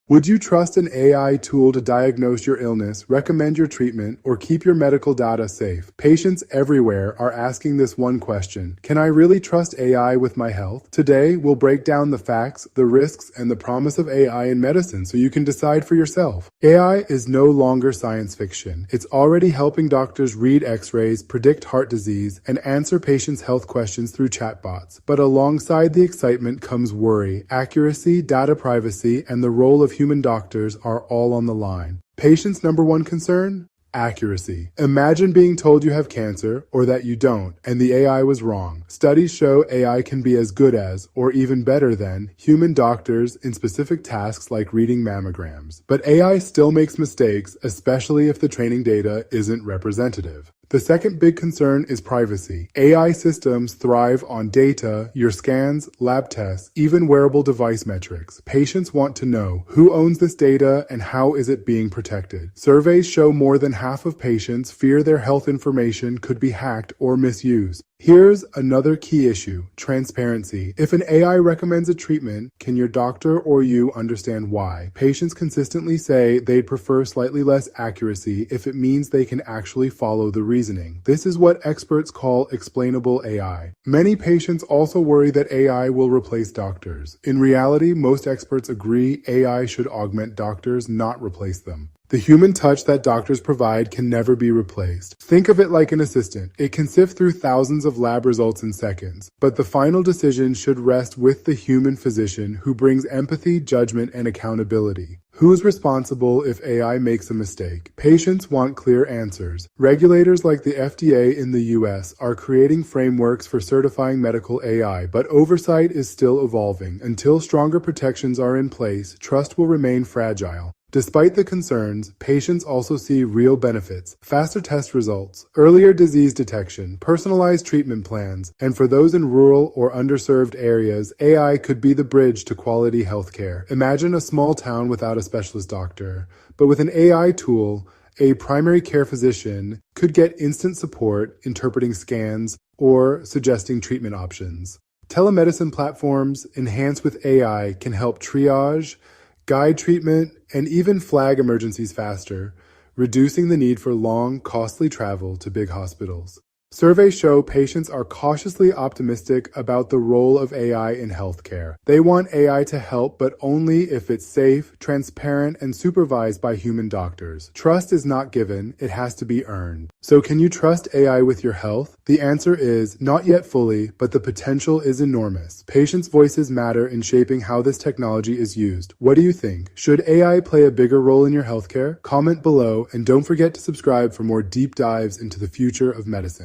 Would you trust an AI tool to diagnose your illness, recommend your treatment, or keep your medical data safe? Patients everywhere are asking this one question: can I really trust AI with my health? Today, we'll break down the facts, the risks, and the promise of AI in medicine so you can decide for yourself. AI is no longer science fiction. It's already helping doctors read x-rays, predict heart disease, and answer patients' health questions through chatbots. But alongside the excitement comes worry. Accuracy, data privacy, and the role of human doctors are all on the line. Patients' number one concern? Accuracy. Imagine being told you have cancer or that you don't, and the AI was wrong. Studies show AI can be as good as, or even better than, human doctors in specific tasks like reading mammograms. But AI still makes mistakes, especially if the training data isn't representative. The second big concern is privacy. AI systems thrive on data, your scans, lab tests, even wearable device metrics. Patients want to know who owns this data and how is it being protected. Surveys show more than half of patients fear their health information could be hacked or misused. Here's another key issue: transparency. If an AI recommends a treatment, can your doctor or you understand why? Patients consistently say they'd prefer slightly less accuracy if it means they can actually follow the reasoning. This is what experts call explainable AI. Many patients also worry that AI will replace doctors. In reality, most experts agree AI should augment doctors, not replace them. The human touch that doctors provide can never be replaced. Think of it like an assistant. It can sift through thousands of lab results in seconds, but the final decision should rest with the human physician who brings empathy, judgment, and accountability. Who's responsible if AI makes a mistake? Patients want clear answers. Regulators like the FDA in the US are creating frameworks for certifying medical AI, but oversight is still evolving. Until stronger protections are in place, trust will remain fragile. Despite the concerns, patients also see real benefits: faster test results, earlier disease detection, personalized treatment plans, and for those in rural or underserved areas, AI could be the bridge to quality healthcare. Imagine a small town without a specialist doctor, but with an AI tool, a primary care physician could get instant support, interpreting scans, or suggesting treatment options. Telemedicine platforms enhanced with AI can help triage, guide treatment, and even flag emergencies faster, reducing the need for long, costly travel to big hospitals. Surveys show patients are cautiously optimistic about the role of AI in healthcare. They want AI to help, but only if it's safe, transparent, and supervised by human doctors. Trust is not given, it has to be earned. So can you trust AI with your health? The answer is not yet fully, but the potential is enormous. Patients' voices matter in shaping how this technology is used. What do you think? Should AI play a bigger role in your healthcare? Comment below, and don't forget to subscribe for more deep dives into the future of medicine.